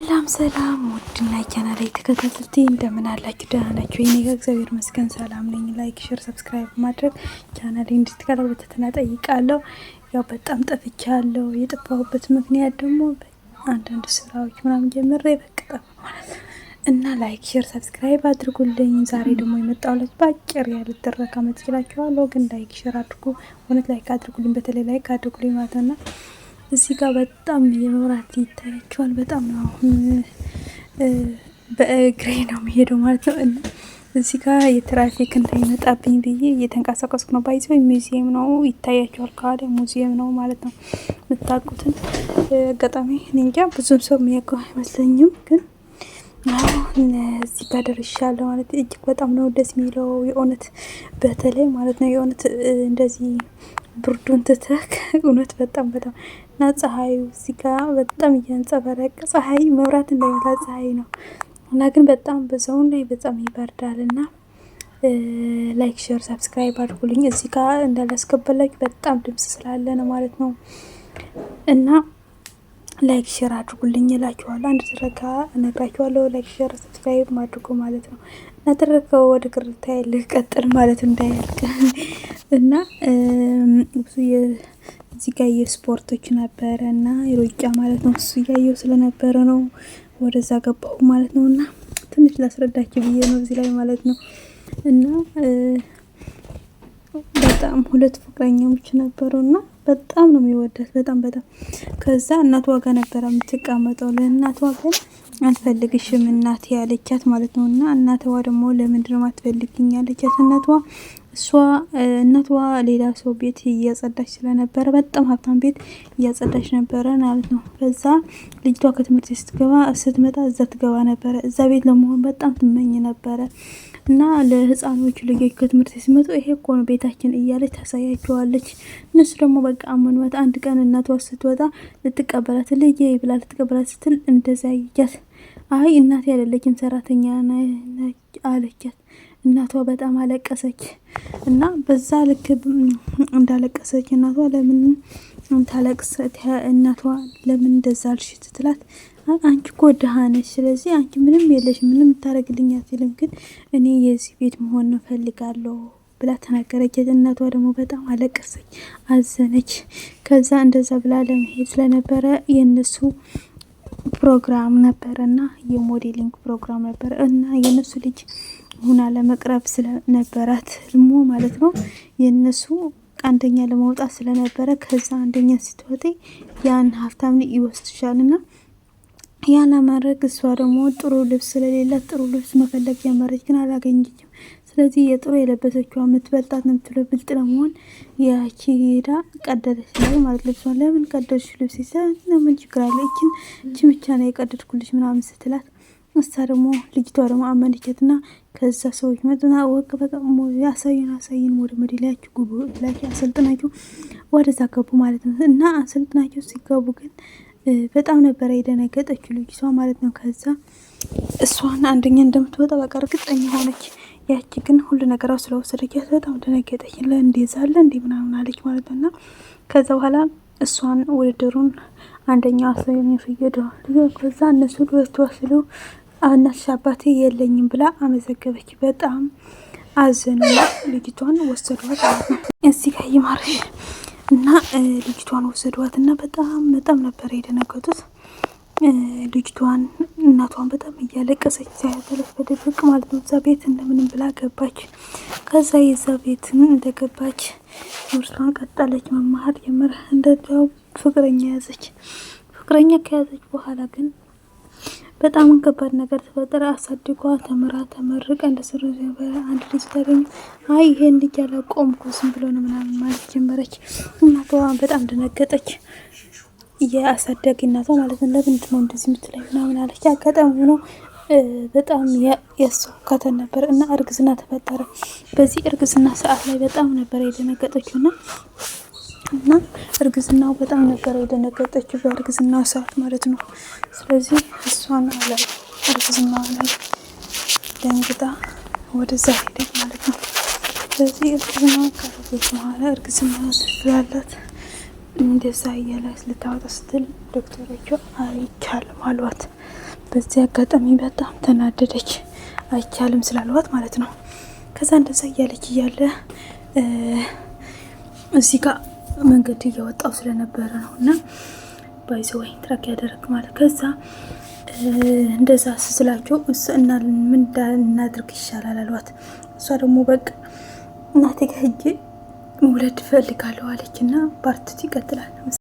ሰላም ውድና ቻናሌ ተከታታዮች እንደምን አላችሁ? ደህና ናችሁ? እኔ ጋር እግዚአብሔር ይመስገን ሰላም ነኝ። ላይክ፣ ሼር፣ ሰብስክራይብ ማድረግ ቻናሌ እንድትከታተሉ በትህትና እጠይቃለሁ። ያው በጣም ጠፍቻለሁ። የጠፋሁበት ምክንያት ደግሞ አንዳንድ ስራዎች ምናምን ጀምሬ በቃ ጠፋሁ ማለት ነው እና ላይክ፣ ሼር፣ ሰብስክራይብ አድርጉልኝ። ዛሬ ደግሞ የመጣሁለት ባጭር ያለ ትረካ መጥቼላችኋለሁ። ግን ላይክ ሼር አድርጉ፣ እውነት ላይክ አድርጉልኝ፣ በተለይ ላይክ አድርጉልኝ ማለት ነው። እዚህ ጋር በጣም የመብራት ይታያቸዋል። በጣም ነው በእግሬ ነው የሚሄደው ማለት ነው። እና እዚህ ጋር የትራፊክ እንዳይመጣብኝ ብዬ እየተንቀሳቀስኩ ነው። ባይዘው ሙዚየም ነው ይታያቸዋል። ካለ ሙዚየም ነው ማለት ነው። የምታውቁትን አጋጣሚ እንጃ ብዙም ሰው የሚያውቀው አይመስለኝም። ግን አሁን እዚህ ጋር ደርሻለሁ ማለት እጅግ በጣም ነው ደስ የሚለው የእውነት በተለይ ማለት ነው። የእውነት እንደዚህ ብርዱን ትተክ እውነት በጣም እና ፀሐዩ እዚህ ጋር በጣም እያንጸባረቀ ፀሐይ መብራት እንዳይመታ ፀሐይ ነው እና ግን በጣም በሰውን ላይ በጣም ይበርዳል። እና ላይክ ሼር ሰብስክራይብ አድርጉልኝ። እዚህ ጋር እንዳላስገባላችሁ በጣም ድምጽ ስላለ ነው ማለት ነው። እና ላይክ ሼር አድርጉልኝ እላችኋለሁ። አንድ ትረካ እነግራችኋለሁ። ላይክ ሼር ሰብስክራይብ አድርጉ ማለት ነው። እና ትረካው ወደ ቅርታ ልቀጥል ማለት እንዳያልቅ እና ብዙ እዚህ ጋር የስፖርቶች ነበረ እና የሩጫ ማለት ነው። እሱ እያየው ስለነበረ ነው ወደዛ ገባሁ ማለት ነው። እና ትንሽ ላስረዳችሁ ብዬ ነው እዚህ ላይ ማለት ነው። እና በጣም ሁለት ፍቅረኛሞች ነበሩ እና በጣም ነው የሚወዳት በጣም ከዛ እናቷ ጋር ነበረ የምትቀመጠው። ለእናቷ ግን አትፈልግሽም እናቴ ያለቻት ማለት ነው። እና እናቷ ደግሞ ለምንድን ነው አትፈልግኝ ያለቻት? እናቷ ሌላ ሰው ቤት እያጸዳች ስለነበረ በጣም ሀብታም ቤት እያጸዳች ነበረ ማለት ነው። ከዛ ልጅቷ ከትምህርት ስትመጣ እዛ ትገባ ነበረ። እዛ ቤት ለመሆን በጣም ትመኝ ነበረ። እና ለህፃኖቹ ልጆች ከትምህርት ሲመጡ ይሄ እኮ ነው ቤታችን እያለች ታሳያቸዋለች። እነሱ ደግሞ በቃ አመኗት። አንድ ቀን እናቷ ስትወጣ ልትቀበላት ልጄ ብላ ልትቀበላት ስትል እንደዛ ይጃት አይ እናቴ አይደለችም ሰራተኛ አለቻት። እናቷ በጣም አለቀሰች። እና በዛ ልክ እንዳለቀሰች እናቷ ለምን ለምን እንደዛ አልሽ ስትላት አንቺ እኮ ደሃ ነሽ፣ ስለዚህ አንቺ ምንም የለሽ፣ ምንም ታረግልኝ አትልም፣ ግን እኔ የዚህ ቤት መሆን እፈልጋለሁ ብላ ተናገረች። እናቷ ደግሞ በጣም አለቀሰች፣ አዘነች። ከዛ እንደዛ ብላ ለመሄድ ስለነበረ የነሱ ፕሮግራም ነበረና የሞዴሊንግ ፕሮግራም ነበረ እና የነሱ ልጅ ሁና ለመቅረብ ስለነበራት ህልሞ ማለት ነው። የነሱ አንደኛ ለመውጣት ስለነበረ ከዛ አንደኛ ስትወጪ ያን ሀብታም ይወስድሻልና ያላ ማድረግ እሷ ደግሞ ጥሩ ልብስ ስለሌላት ጥሩ ልብስ መፈለግ ጀመረች፣ ግን አላገኘችም። ስለዚህ የጥሩ የለበሰችው የምትበልጣት ነው የምትለው ብልጥ ለመሆን ያቺ ሄዳ ቀደደች ላይ ማለት ልብሷን። ለምን ቀደድሽ ልብስ ይሰን ለምን ችግር አለ እቺን ብቻ ነው የቀደድኩልሽ ምናምን ስትላት እሷ ደግሞ ልጅቷ ደግሞ አመነቻትና ከዛ ሰዎች መጥና ወቅ በቃ አሳይን ወደ መዲላችሁ ጉቡ ብላችሁ አሰልጥናችሁ ወደዛ ገቡ ማለት ነው። እና አሰልጥናችሁ ሲገቡ ግን በጣም ነበረ የደነገጠችው ልጅቷ ማለት ነው። ከዛ እሷን አንደኛ እንደምትወጣ በቃ እርግጠኛ ሆነች። ያቺ ግን ሁሉ ነገሯ ስለወሰደቻት በጣም ደነገጠች። ለእንዴዛለ እንዴ ምናምን አለች ማለት ነው። እና ከዛ በኋላ እሷን ውድድሩን አንደኛው አሳየኝ ፍየደው ከዛ እነሱ ወስደው እናትሽ አባቴ የለኝም ብላ አመዘገበች። በጣም አዘኑ። ልጅቷን ወሰዷት ማለት ነው። እዚህ ጋር ይማርሽ እና ልጅቷን ወሰዷት እና በጣም ነበር የደነገጡት። ልጅቷን እናቷን በጣም እያለቀሰች ሳያተለፍ በድብቅ ማለት ነው እዛ ቤት እንደምንም ብላ ገባች። ከዛ የዛ ቤት እንደገባች ትምህርቷን ቀጠለች፣ መማር ጀመረ። እንደዛው ፍቅረኛ ያዘች። ፍቅረኛ ከያዘች በኋላ ግን በጣም ከባድ ነገር ተፈጠረ። አሳድጓ ተመርቃ እንደሰሩ አንድ ልጅ ታገኙ። አይ ይሄን ልጅ አላቆምኩ ዝም ብሎ ነው ምናምን ማለት ጀመረች። እናቷ በጣም ደነገጠች። የአሳዳጊ እናቷ ማለት ነው። ለምንድን ነው እንደዚህ የምትለኝ ምናምን አለች። አጋጣሚ ሆኖ በጣም ያስወካተን ነበር እና እርግዝና ተፈጠረ። በዚህ እርግዝና ሰዓት ላይ በጣም ነበር የደነገጠችው እና እርግዝናው በጣም ነበር የደነገጠችው በእርግዝናው ሰዓት ማለት ነው። ስለዚህ እሷን እርግዝናው ላይ ደንግጣ ወደዛ ሄደች ማለት ነው። ስለዚህ እርግዝናው ካረገች በኋላ እርግዝና ስላላት እንደዛ እያለች ልታወጣ ስትል ዶክተሮቹ አይቻልም አሏት። በዚህ አጋጣሚ በጣም ተናደደች። አይቻልም ስላልዋት ማለት ነው። ከዛ እንደዛ እያለች እያለ እዚህ ጋር መንገድ እያወጣው ስለነበረ ነው እና ባይዘ ወይ ትራክ ያደረግ ማለት ከዛ እንደዛ ስላቸው እና ምን እናድርግ ይሻላል አሏት። እሷ ደግሞ በቃ እናቴ ጋር ሂጅ መውለድ እፈልጋለሁ አለች እና ፓርቲቱ ይቀጥላል።